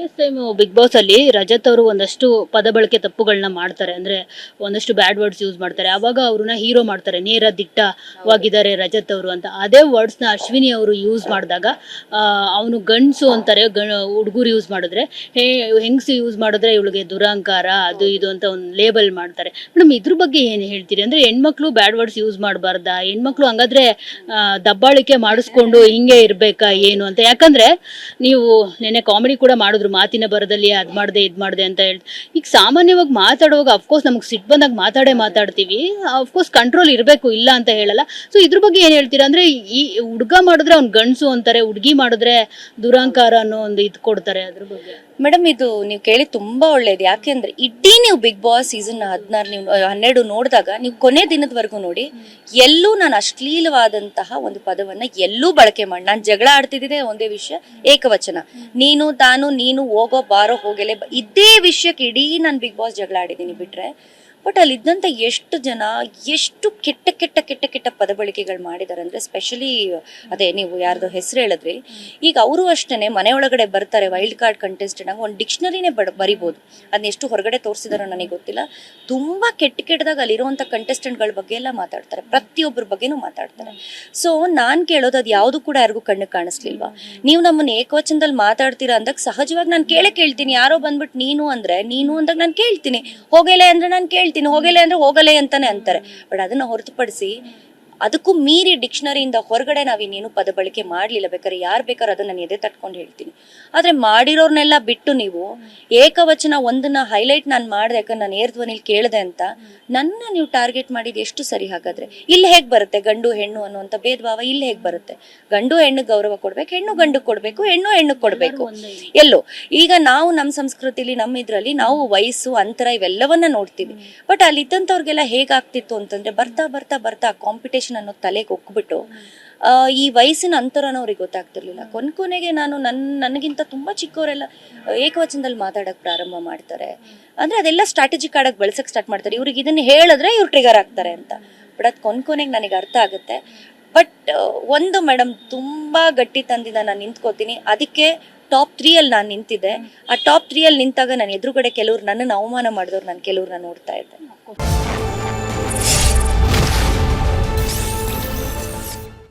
Previous time big boss ಅಲ್ಲಿ ರಜತ್ ಅವರು ಒಂದಷ್ಟು ಪದ ಬಳಕೆ ತಪ್ಪುಗಳನ್ನ ಮಾಡ್ತಾರೆ. ಅಂದ್ರೆ ಒಂದಷ್ಟು ಬ್ಯಾಡ್ ವರ್ಡ್ಸ್ ಯೂಸ್ ಮಾಡ್ತಾರೆ. ಅವಾಗ ಅವ್ರನ್ನ ಹೀರೋ ಮಾಡ್ತಾರೆ, ನೇರ ದಿಟ್ಟವಾಗಿದ್ದಾರೆ ರಜತ್ ಅವರು ಅಂತ. ಅದೇ ವರ್ಡ್ಸ್ ನ ಅಶ್ವಿನಿ ಅವರು ಯೂಸ್ ಮಾಡಿದಾಗ ಅವನು ಗಂಡ್ಸು ಅಂತಾರೆ, ಹುಡುಗರು ಯೂಸ್ ಮಾಡಿದ್ರೆ ಹೆಂಗಸು ಯೂಸ್ ಮಾಡಿದ್ರೆ ಇವಳಿಗೆ ದುರಹಂಕಾರ ಅದು ಇದು ಅಂತ ಒಂದು ಲೇಬಲ್ ಮಾಡ್ತಾರೆ. ಮೇಡಮ್ ಇದ್ರ ಬಗ್ಗೆ ಏನ್ ಹೇಳ್ತೀರಿ? ಅಂದ್ರೆ ಹೆಣ್ಮಕ್ಳು ಬ್ಯಾಡ್ ವರ್ಡ್ಸ್ ಯೂಸ್ ಮಾಡಬಾರ್ದಾ? ಹೆಣ್ಮಕ್ಳು ಹಂಗಾದ್ರೆ ದಬ್ಬಾಳಿಕೆ ಮಾಡಿಸ್ಕೊಂಡು ಹಿಂಗೆ ಇರ್ಬೇಕಾ ಏನು ಅಂತ? ಯಾಕಂದ್ರೆ ನೀವು ನೆನ್ನೆ ಕಾಮಿಡಿ ಕೂಡ ಮಾಡಿದ್ರು, ಮಾತಿನ ಬರದಲ್ಲಿ ಅದ್ ಮಾಡ್ದೆ ಇದ್ ಮಾಡ್ದೆ ಅಂತ ಹೇಳಿ. ಈಗ ಸಾಮಾನ್ಯವಾಗಿ ಮಾತಾಡುವಾಗ ಅಫ್ಕೋರ್ಸ್ ನಮ್ಗೆ ಸಿಟ್ಟು ಬಂದಾಗ ಮಾತಾಡ್ತೀವಿ, ಅಫ್ಕೋರ್ಸ್ ಕಂಟ್ರೋಲ್ ಇರಬೇಕು, ಇಲ್ಲ ಅಂತ ಹೇಳಲ್ಲ. ಸೊ ಇದ್ರ ಬಗ್ಗೆ ಏನ್ ಹೇಳ್ತೀರಾ? ಅಂದ್ರೆ ಈ ಹುಡುಗ ಮಾಡಿದ್ರೆ ಅವ್ನ್ ಗಂಡ್ಸು ಅಂತಾರೆ, ಹುಡುಗಿ ಮಾಡಿದ್ರೆ ದುರಹಂಕಾರ ಅನ್ನೋ ಒಂದು ಇದು ಕೊಡ್ತಾರೆ. ಅದ್ರ ಬಗ್ಗೆ ಮೇಡಮ್ ಇದು ನೀವು ಕೇಳಿ ತುಂಬಾ ಒಳ್ಳೇದು. ಯಾಕೆಂದ್ರೆ ಇಡೀ ನೀವು ಬಿಗ್ ಬಾಸ್ ಸೀಸನ್ 16 ನೀವು 12 ನೋಡಿದಾಗ ನೀವು ಕೊನೆ ದಿನದವರೆಗೂ ನೋಡಿ, ಎಲ್ಲೂ ನಾನು ಅಶ್ಲೀಲವಾದಂತಹ ಒಂದು ಪದವನ್ನ ಎಲ್ಲೂ ಬಳಕೆ ಮಾಡಿ, ನಾನು ಜಗಳ ಆಡ್ತಿದ್ದೆ ಒಂದೇ ವಿಷಯ, ಏಕವಚನ, ನೀನು ತಾನು, ನೀನು ಹೋಗೋ ಬಾರೋ ಹೋಗೆಲೆ, ಇದೇ ವಿಷಯಕ್ಕೆ ಇಡೀ ನಾನು ಬಿಗ್ ಬಾಸ್ ಜಗಳ ಆಡಿದ್ದೀನಿ ಬಿಟ್ರೆ. ಬಟ್ ಅಲ್ಲಿ ಇದ್ದಂಥ ಎಷ್ಟು ಜನ ಎಷ್ಟು ಕೆಟ್ಟ ಕೆಟ್ಟ ಕೆಟ್ಟ ಕೆಟ್ಟ ಪದ ಬಳಕೆಗಳು ಮಾಡಿದ್ದಾರೆ ಅಂದರೆ, ಸ್ಪೆಷಲಿ ಅದೇ ನೀವು ಯಾರ್ದೋ ಹೆಸರು ಹೇಳಿದ್ರಿ, ಈಗ ಅವರು ಅಷ್ಟೇ ಮನೆಯೊಳಗಡೆ ಬರ್ತಾರೆ ವೈಲ್ಡ್ ಕಾರ್ಡ್ ಕಂಟೆಸ್ಟೆಂಟ್ ಆಗಿ, ಒಂದು ಡಿಕ್ಷನರಿನೇ ಬರಿಬೋದು. ಅದನ್ನ ಎಷ್ಟು ಹೊರಗಡೆ ತೋರಿಸಿದಾರೋ ನನಗೆ ಗೊತ್ತಿಲ್ಲ. ತುಂಬ ಕೆಟ್ಟದಾಗ ಅಲ್ಲಿರುವಂಥ ಕಂಟೆಸ್ಟೆಂಟ್ಗಳ ಬಗ್ಗೆ ಎಲ್ಲ ಮಾತಾಡ್ತಾರೆ, ಪ್ರತಿಯೊಬ್ಬರ ಬಗ್ಗೆನೂ ಮಾತಾಡ್ತಾರೆ. ಸೊ ನಾನು ಕೇಳೋದು, ಅದು ಯಾವುದು ಕೂಡ ಯಾರಿಗೂ ಕಣ್ಣು ಕಾಣಿಸ್ಲಿಲ್ವಾ? ನೀವು ನಮ್ಮನ್ನು ಏಕವಚನದಲ್ಲಿ ಮಾತಾಡ್ತೀರಾ ಅಂದಾಗ ಸಹಜವಾಗಿ ನಾನು ಕೇಳ್ತೀನಿ. ಯಾರೋ ಬಂದ್ಬಿಟ್ಟು ನೀನು ಅಂದಾಗ ನಾನು ಕೇಳ್ತೀನಿ, ಹೋಗಲೆ ಅಂದ್ರೆ ನಾನು ಕೇಳ್ತೀನಿ, ಹೋಗಲೆ ಅಂದ್ರೆ ಹೋಗಲೆ ಅಂತಾನೆ ಅಂತಾರೆ. ಬಟ್ ಅದನ್ನ ಹೊರತುಪಡಿಸಿ ಅದಕ್ಕೂ ಮೀರಿ ಡಿಕ್ಷನರಿಯಿಂದ ಹೊರಗಡೆ ನಾವಿನ್ನೇನು ಪದ ಬಳಕೆ ಮಾಡಲಿಲ್ಲ. ಬೇಕಾದ್ರೆ ಯಾರು ಬೇಕಾದ್ರೆ ಅದನ್ನ ನಾನು ಎದೆ ತಟ್ಕೊಂಡು ಹೇಳ್ತೀನಿ. ಆದರೆ ಮಾಡಿರೋರ್ನೆಲ್ಲ ಬಿಟ್ಟು ನೀವು ಏಕವಚನ ಒಂದನ್ನ ಹೈಲೈಟ್ ನಾನು ಮಾಡಿದೆ, ಯಾಕಂದ್ರೆ ನಾನು ಏರ್ಧ್ವನಿಲಿ ಕೇಳಿದೆ ಅಂತ ನನ್ನ ನೀವು ಟಾರ್ಗೆಟ್ ಮಾಡಿದ್ದು ಎಷ್ಟು ಸರಿ? ಹಾಗಾದ್ರೆ ಇಲ್ಲಿ ಹೇಗೆ ಬರುತ್ತೆ ಗಂಡು ಹೆಣ್ಣು ಅನ್ನುವಂಥ ಭೇದ ಭಾವ? ಇಲ್ಲಿ ಹೇಗೆ ಬರುತ್ತೆ? ಗಂಡು ಹೆಣ್ಣು ಗೌರವ ಕೊಡ್ಬೇಕು, ಹೆಣ್ಣು ಗಂಡು ಕೊಡ್ಬೇಕು, ಹೆಣ್ಣು ಹೆಣ್ಣು ಕೊಡ್ಬೇಕು. ಎಲ್ಲೋ ಈಗ ನಾವು ನಮ್ಮ ಸಂಸ್ಕೃತಿಲಿ ನಮ್ಮ ಇದ್ರಲ್ಲಿ ನಾವು ವಯಸ್ಸು ಅಂತರ ಇವೆಲ್ಲವನ್ನ ನೋಡ್ತೀವಿ. ಬಟ್ ಅಲ್ಲಿ ಇದ್ದಂಥವ್ರಿಗೆಲ್ಲ ಹೇಗಾಗ್ತಿತ್ತು ಅಂತಂದ್ರೆ, ಬರ್ತಾ ಬರ್ತಾ ಬರ್ತಾ ಕಾಂಪಿಟೇಷನ್ ಅನ್ನೋ ತಲೆಗೆ ಹೋಗ್ಬಿಟ್ಟು ಈ ವಯಸ್ಸಿನ ಅಂತರನ ಅವ್ರಿಗೆ ಗೊತ್ತಾಗ್ತಿರ್ಲಿಲ್ಲ. ಕೊನೆಗೆ ನನಗಿಂತ ತುಂಬಾ ಚಿಕ್ಕವರೆಲ್ಲ ಏಕವಚನದಲ್ಲಿ ಮಾತಾಡಕ್ ಪ್ರಾರಂಭ ಮಾಡ್ತಾರೆ. ಅಂದ್ರೆ ಅದೆಲ್ಲ ಸ್ಟ್ರಾಟಜಿಕ್ ಆಡಕ್ ಬಳಸಕ್ ಸ್ಟಾರ್ಟ್ ಮಾಡ್ತಾರೆ. ಇವ್ರಿಗೆ ಇದನ್ನ ಹೇಳಿದ್ರೆ ಇವ್ರು ಟ್ರಿಗರ್ ಆಗ್ತಾರೆ ಅಂತ. ಬಟ್ ಅದು ಕೊನೆಗೆ ನನಗೆ ಅರ್ಥ ಆಗುತ್ತೆ. ಬಟ್ ಒಂದು ಮೇಡಮ್ ತುಂಬಾ ಗಟ್ಟಿ ತಂದಿದ ನಾನು ನಿಂತ್ಕೋತೀನಿ. ಅದಕ್ಕೆ ಟಾಪ್ 3 ಅಲ್ಲಿ ನಾನು ನಿಂತಿದ್ದೆ. ಆ ಟಾಪ್ 3 ಅಲ್ಲಿ ನಿಂತಾಗ ನಾನು ಎದುರುಗಡೆ ಕೆಲವ್ರು ನನ್ನನ್ನು ಅವಮಾನ ಮಾಡಿದವ್ರು, ನಾನು ಕೆಲವ್ರನ್ನ ನೋಡ್ತಾ ಇದ್ದೆ.